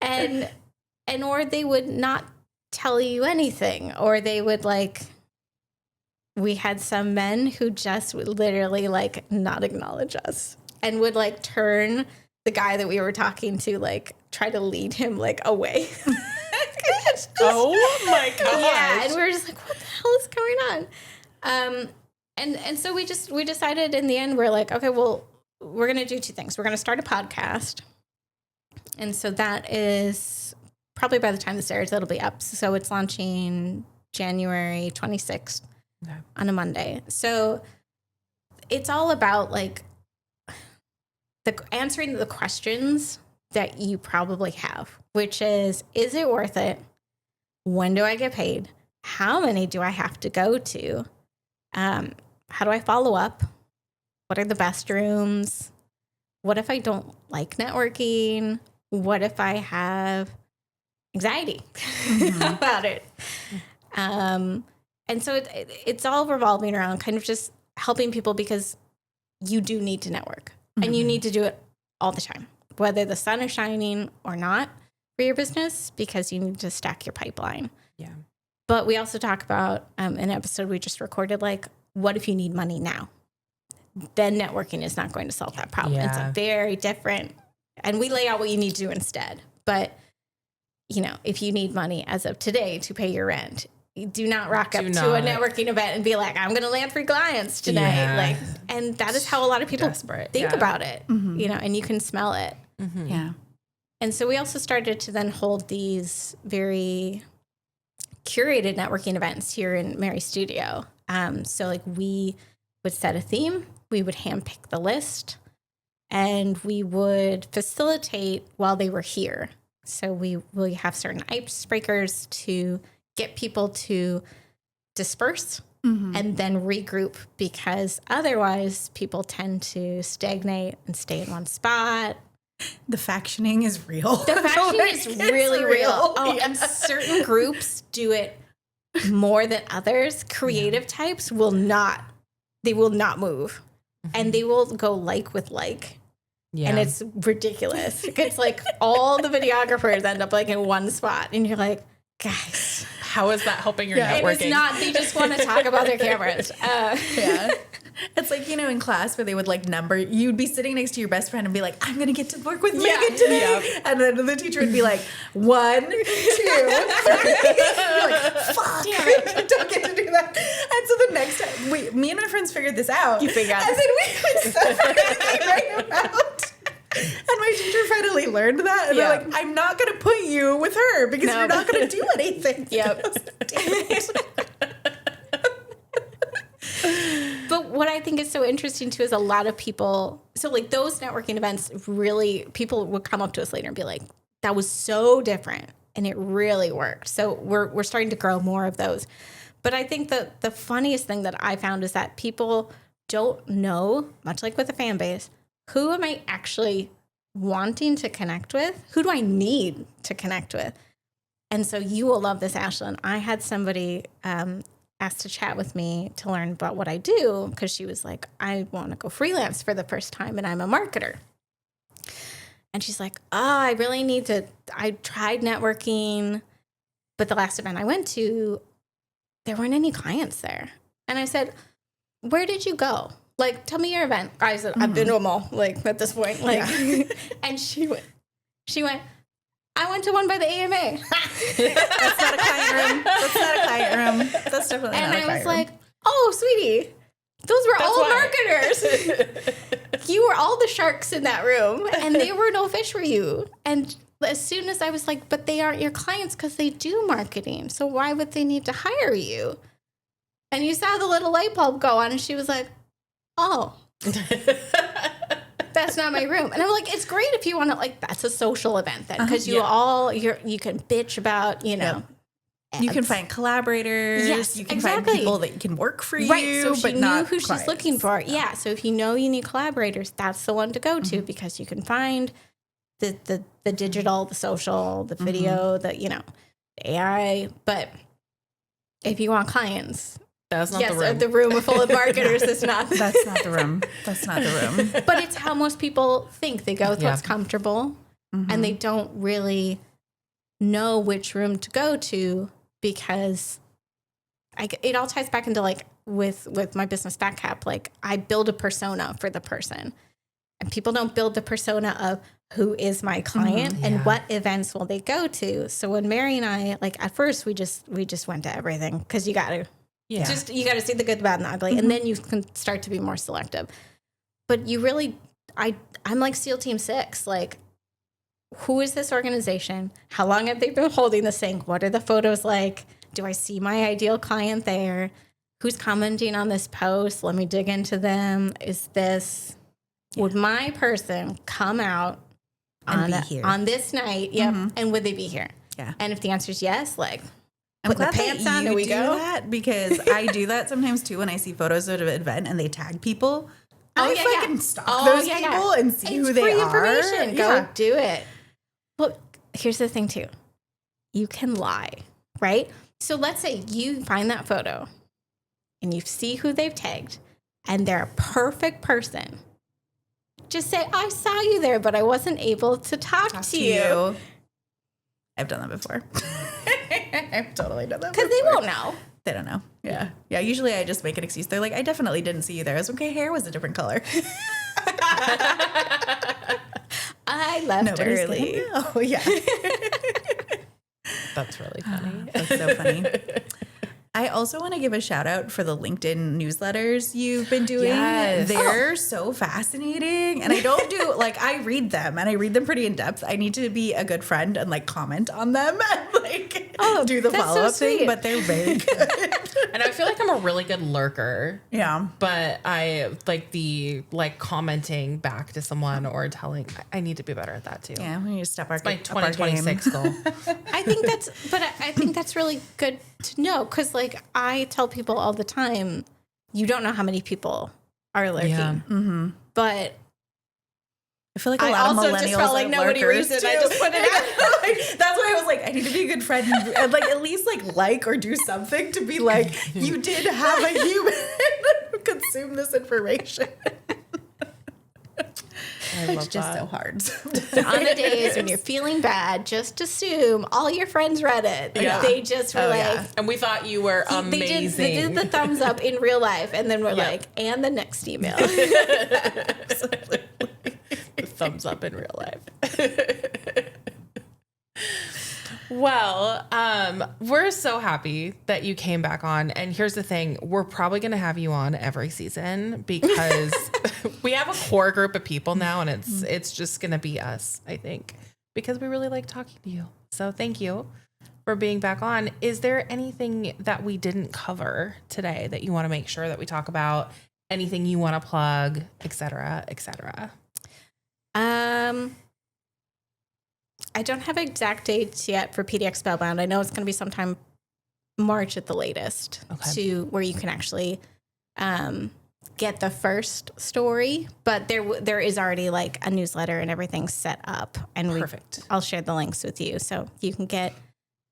S3: And or they would not tell you anything, or they would, like, we had some men who just would literally, like, not acknowledge us and would, like, turn the guy that we were talking to, like, try to lead him, like, away.
S4: Oh my gosh.
S3: Yeah, and we were just like, what the hell is going on? And so we decided in the end, we're like, okay, well, we're going to do two things. We're going to start a podcast. And so that is probably, by the time this airs, it'll be up. So it's launching January 26th on a Monday. So it's all about, like, answering the questions that you probably have, which is it worth it? When do I get paid? How many do I have to go to? How do I follow up? What are the best rooms? What if I don't like networking? What if I have anxiety about it? And so it's all revolving around kind of just helping people, because you do need to network and you need to do it all the time, whether the sun is shining or not for your business, because you need to stack your pipeline.
S4: Yeah.
S3: But we also talk about an episode we just recorded, like, what if you need money now? Then networking is not going to solve that problem.
S4: Yeah.
S3: It's a very different, and we lay out what you need to do instead. But, you know, if you need money as of today to pay your rent, you do not rock up to a networking event and be like, I'm going to land 3 clients today.
S4: Yeah.
S3: Like, and that is how a lot of people
S4: Desperate.
S3: think
S4: Yeah.
S3: about it, you know, and you can smell it.
S4: Mm-hmm.
S5: Yeah.
S3: And so we also started to then hold these very curated networking events here in Mary's studio. So, like, we would set a theme, we would handpick the list, and we would facilitate while they were here. So we have certain icebreakers to get people to disperse and then regroup, because otherwise people tend to stagnate and stay in one spot.
S5: The factioning is real.
S3: The factioning is really real. Oh,
S5: Yeah.
S3: and certain groups do it more than others. Creative types will not move. And they will go like with like.
S4: Yeah.
S3: And it's ridiculous. It's like all the videographers end up, like, in one spot. And you're like, guys.
S4: How is that helping your
S3: And
S4: networking?
S3: it's not, they just want to talk about their cameras.
S5: Yeah. It's like, you know, in class where they would, like, number, you'd be sitting next to your best friend and be like, I'm going to get to work with Megan today.
S4: Yeah.
S5: And then the teacher would be like, 1, 2, 3. You're like, fuck. Damn it. Don't get to do that. And so the next time, me and my friends figured this out.
S3: You figured out.
S5: And then we would separately write them out. really learned that. And they're like, I'm not going to put you with her because you're not going to do anything.
S3: But what I think is so interesting too is a lot of people, so like those networking events really, people would come up to us later and be like, that was so different and it really worked. So we're starting to grow more of those. But I think that the funniest thing that I found is that people don't know, much like with a fan base, who am I actually wanting to connect with? Who do I need to connect with? And so you will love this, Ashlyn. I had somebody asked to chat with me to learn about what I do because she was like, I want to go freelance for the first time and I'm a marketer. And she's like, I really need to, I tried networking, but the last event I went to, there weren't any clients there. And I said, where did you go? Like, tell me your event. I said, I've been to them all, like, at this point. Like, and she went, I went to one by the AMA.
S5: That's not a client room. That's not a client room. That's definitely not a client room.
S3: And I was like, oh, sweetie, those were all marketers. You were all the sharks in that room, and there were no fish for you. And as soon as I was like, but they aren't your clients because they do marketing. So why would they need to hire you? And you saw the little light bulb go on, and she was like, oh. That's not my room. And I'm like, it's great if you want to, like, that's a social event then. Because you can bitch about, you know.
S5: You can find collaborators.
S3: Yes,
S5: you can find people that can work for you.
S3: Right, so she
S5: but
S3: knew
S5: not
S3: who
S5: clients.
S3: she's looking for. Yeah, so if you know you need collaborators, that's the one to go to because you can find the digital, the social, the video, the, you know, AI. But if you want clients...
S4: That's not the room.
S3: The room full of marketers is not.
S5: That's not the room. That's not the room.
S3: But it's how most people think. They go with what's comfortable, and they don't really know which room to go to because it all ties back into like with my business back cap. Like I build a persona for the person, and people don't build the persona of who is my client and what events will they go to. So when Mary and I, like at first we just went to everything because you got to. Yeah. Just you got to see the good, the bad, and the ugly, and then you can start to be more selective. But you really, I'm like SEAL Team 6. Like, who is this organization? How long have they been holding this thing? What are the photos like? Do I see my ideal client there? Who's commenting on this post? Let me dig into them. Is this would my person come out
S5: and be here
S3: on this night? Yep. And would they be here?
S5: Yeah.
S3: And if the answer is yes, like.
S5: I'm glad that you do that because I do that sometimes too when I see photos of an event and they tag people. I fucking stalk those people and see who they are.
S3: Information. Go do it. Well, here's the thing too. You can lie, right? So let's say you find that photo and you see who they've tagged and they're a perfect person. Just say, I saw you there, but I wasn't able to talk to you.
S5: I've done that before. I've totally done that
S3: because they won't know.
S5: They don't know. Yeah. Yeah. Usually I just make an excuse. They're like, I definitely didn't see you there. I was okay. Hair was a different color.
S3: I left early.
S5: Oh, yeah.
S4: That's really funny.
S5: That's so funny. I also want to give a shout out for the LinkedIn newsletters you've been doing.
S4: Yes.
S5: They're so fascinating. And I don't do, like, I read them and I read them pretty in depth. I need to be a good friend and, like, comment on them and, like, do the follow-up thing. But they're very good.
S4: And I feel like I'm a really good lurker.
S5: Yeah.
S4: But I like the, like, commenting back to someone or telling, I need to be better at that too.
S5: Yeah, we need to step our
S4: my 2026 goal.
S3: I think that's really good to know because, like, I tell people all the time, you don't know how many people are lurking.
S5: Yeah.
S3: But
S5: I feel like a lot of millennials just felt like nobody reads it. I just put it out. Like, that's why I was like, I need to be a good friend and like at least like or do something to be like, you did have a human consume this information. It's just so hard.
S3: On the days when you're feeling bad, just assume all your friends read it. Like, they just were
S4: and we thought you were amazing.
S3: They did the thumbs up in real life, and then we're like, and the next email.
S4: Absolutely. The thumbs up in real life. Well, we're so happy that you came back on. And here's the thing. We're probably going to have you on every season because we have a core group of people now, and it's just going to be us, I think, because we really like talking to you. So thank you for being back on. Is there anything that we didn't cover today that you want to make sure that we talk about? Anything you want to plug, et cetera, et cetera?
S3: I don't have exact dates yet for PDX Spellbound. I know it's going to be sometime March at the latest, to where you can actually get the first story. But there is already like a newsletter and everything set up, and
S4: Perfect.
S3: I'll share the links with you so you can get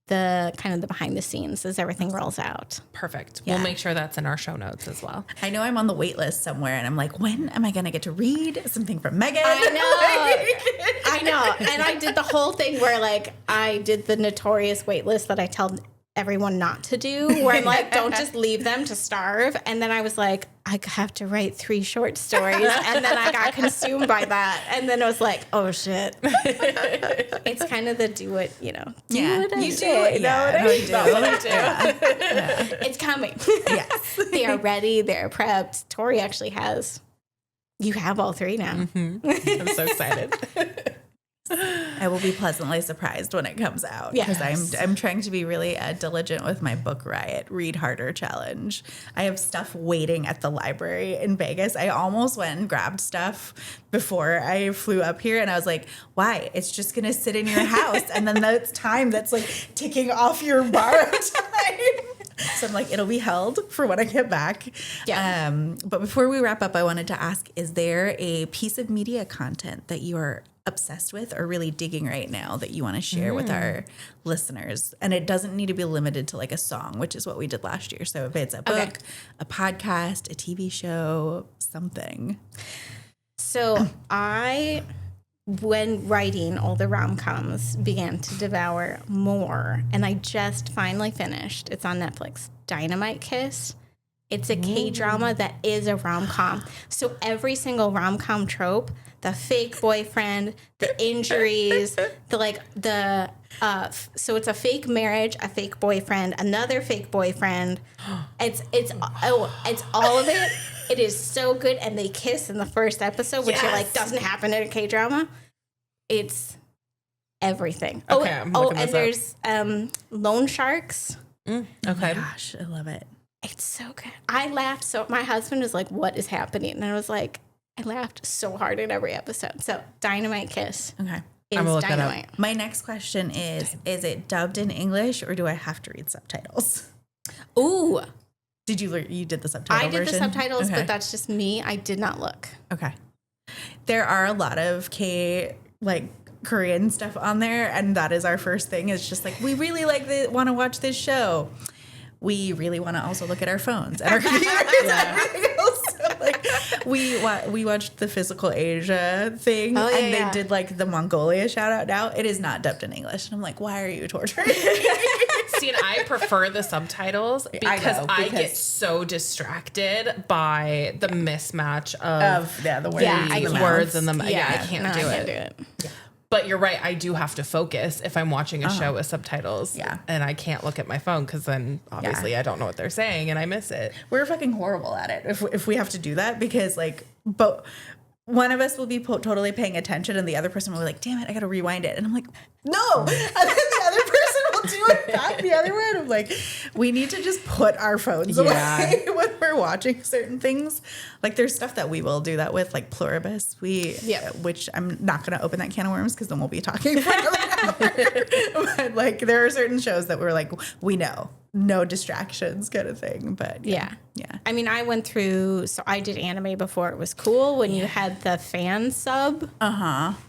S3: the kind of the behind the scenes as everything rolls out.
S4: Perfect.
S3: Yeah.
S4: We'll make sure that's in our show notes as well.
S5: I know I'm on the wait list somewhere, and I'm like, when am I going to get to read something from Megan?
S3: I know. And I did the whole thing where like I did the notorious wait list that I tell everyone not to do, where I'm like, don't just leave them to starve. And then I was like, I have to write 3 short stories. And then I got consumed by that. And then I was like, oh shit. It's kind of the do it, you know.
S5: Yeah,
S3: what I
S5: you do
S3: say,
S5: it.
S3: know
S5: Yeah,
S3: what I
S5: no, you
S3: do.
S5: do.
S3: Know what I do. It's coming.
S5: Yes.
S3: They are ready. They're prepped. Tori actually has. You have all 3 now.
S4: I'm so excited.
S5: I will be pleasantly surprised when it comes out,
S3: Yes.
S5: because I'm trying to be really diligent with my Book Riot Read Harder challenge. I have stuff waiting at the library in Vegas. I almost went and grabbed stuff before I flew up here, and I was like, why? It's just going to sit in your house, and then that's time that's like ticking off your borrowed time. So I'm like, it'll be held for when I get back.
S3: Yeah.
S5: But before we wrap up, I wanted to ask, is there a piece of media content that you are obsessed with or really digging right now that you want to share with our listeners? And it doesn't need to be limited to like a song, which is what we did last year. So if it's a book, a podcast, a TV show, something.
S3: So I, when writing all the rom-coms, began to devour more. And I just finally finished. It's on Netflix. Dynamite Kiss. It's a K-drama that is a rom-com. So every single rom-com trope, the fake boyfriend, the injuries, so it's a fake marriage, a fake boyfriend, another fake boyfriend. It's all of it. It is so good, and they kiss in the first episode, which you're like doesn't happen in a K-drama. It's everything.
S4: Okay, I'm looking
S3: and
S4: this
S3: there's Loan Sharks.
S4: Okay.
S5: Gosh, I love it.
S3: It's so good. I laughed so. My husband was like, "What is happening?" And I was like, I laughed so hard in every episode. So Dynamite Kiss
S5: Okay.
S3: is
S4: I'm gonna look that up.
S3: Dynamite.
S5: My next question is it dubbed in English or do I have to read subtitles?
S3: Ooh,
S5: Did you did the subtitle
S3: I did
S5: version?
S3: the subtitles,
S5: Okay.
S3: but that's just me. I did not look.
S5: Okay. There are a lot of Korean stuff on there, and that is our first thing. It's just like, we really want to watch this show. We really want to also look at our phones and our computers and everything else. So we watched the Physical Asia thing,
S3: Oh, yeah,
S5: and they
S3: yeah.
S5: did like the Mongolia shout out now. It is not dubbed in English. And I'm like, why are you torturing me?
S4: See, and I prefer the subtitles because I get so distracted by the mismatch of
S5: the words,
S3: Yeah, I
S4: the
S3: can't.
S4: words and the I can't
S3: no,
S4: do
S3: I
S4: it.
S3: can't do it.
S4: But you're right. I do have to focus if I'm watching a show with subtitles.
S5: Yeah.
S4: And I can't look at my phone because then obviously I don't know what they're saying and I miss it.
S5: We're fucking horrible at it if we have to do that, because but one of us will be totally paying attention and the other person will be like, damn it, I gotta rewind it. And I'm like, no. And then the other person will do it back the other way. And I'm like, we need to just put our phones away when we're watching certain things. Like there's stuff that we will do that with, like Pluribus. Which I'm not gonna open that can of worms because then we'll be talking for another hour. But like there are certain shows that we're like, we know. No distractions kind of thing. But yeah.
S3: I mean, I went through, so I did anime before it was cool when you had the fan sub.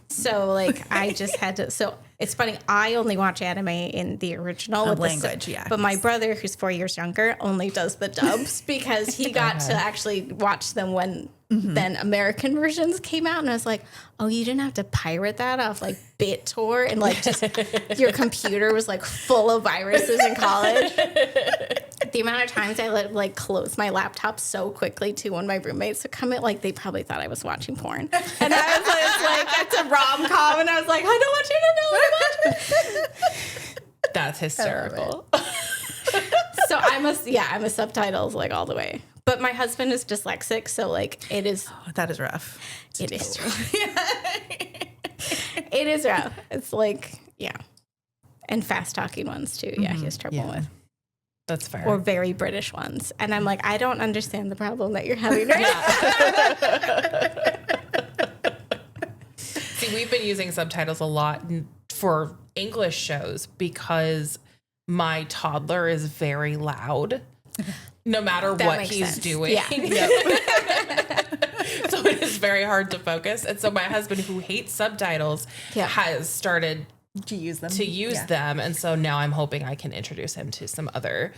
S3: So like I just had to, so it's funny, I only watch anime in the original with
S5: language,
S3: But my brother, who's 4 years younger, only does the dubs because he got to actually watch them when then American versions came out. And I was like, oh, you didn't have to pirate that off like BitTorrent and like just your computer was like full of viruses in college. The amount of times I like close my laptop so quickly too when my roommates would come in, like they probably thought I was watching porn. And I was like it's a rom-com, and I was like, I don't want you to know what I'm watching.
S4: That's hysterical.
S3: So I'm a subtitles like all the way. But my husband is dyslexic, so like it is.
S5: Oh, that is rough.
S3: It is rough. It is rough. It's like, yeah. And fast talking ones too. Yeah, he has trouble with.
S4: That's fair.
S3: Or very British ones. And I'm like, I don't understand the problem that you're having right now.
S4: See, we've been using subtitles a lot for English shows because my toddler is very loud no matter what he's
S3: sense.
S4: doing.
S3: Yeah.
S4: So it is very hard to focus. And so my husband, who hates subtitles, has started
S5: To use
S4: them. And so now I'm hoping I can introduce him to some other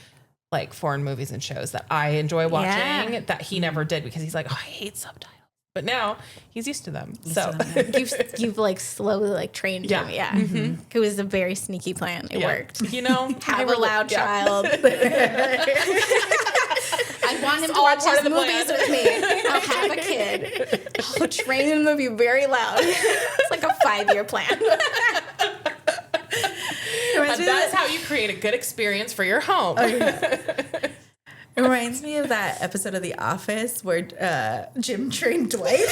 S4: like foreign movies and shows that I enjoy watching that he never did because he's like, oh, I hate subtitles. But now he's used to them. So
S3: you've like slowly like trained him. Yeah. Mm-hmm. It was a very sneaky plan. It worked.
S4: You know,
S3: have a loud child. I want him to watch his movies with me. I'll have a kid. I'll train him to be very loud. It's like a 5-year plan.
S4: And that's how you create a good experience for your home.
S5: Oh, yeah. It reminds me of that episode of The Office where Jim trained Dwight.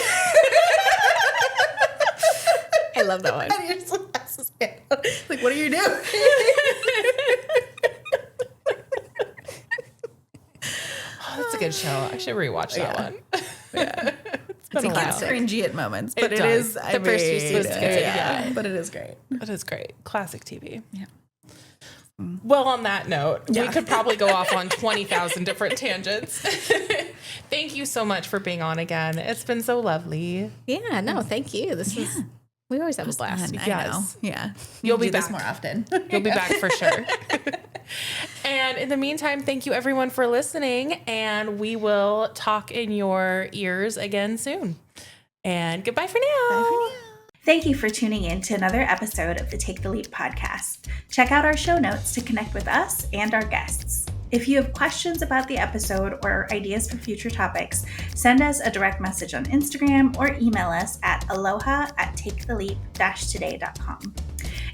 S3: I love that one.
S5: And you're just like, what are you doing?
S4: Oh, that's a good show. I should rewatch that one.
S5: Yeah.
S3: It's been a while.
S5: It's cringy at moments, but
S4: It
S5: it is.
S4: does.
S5: The
S3: first few seasons,
S5: but it is great.
S4: That is great. Classic TV.
S5: Yeah.
S4: Well, on that note, we could probably go off on 20,000 different tangents. Thank you so much for being on again. It's been so lovely.
S3: Yeah, no, thank you. This was, we always have a blast.
S5: I know. Yeah.
S4: You'll be
S5: do this
S4: back
S5: more often.
S4: You'll be back for sure. And in the meantime, thank you everyone for listening, and we will talk in your ears again soon. And goodbye for now.
S5: Bye for now.
S1: Thank you for tuning in to another episode of the Take the Leap podcast. Check out our show notes to connect with us and our guests. If you have questions about the episode or ideas for future topics, send us a direct message on Instagram or email us at aloha@taketheleap-today.com.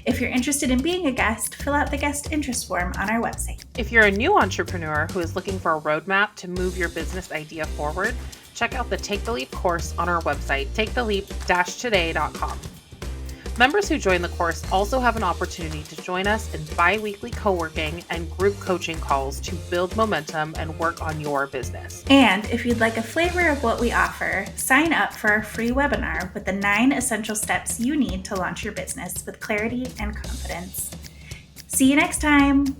S1: If you're interested in being a guest, fill out the guest interest form on our website.
S2: If you're a new entrepreneur who is looking for a roadmap to move your business idea forward, check out the Take the Leap course on our website, taketheleap-today.com. Members who join the course also have an opportunity to join us in bi-weekly co-working and group coaching calls to build momentum and work on your business.
S1: And if you'd like a flavor of what we offer, sign up for our free webinar with the 9 essential steps you need to launch your business with clarity and confidence. See you next time.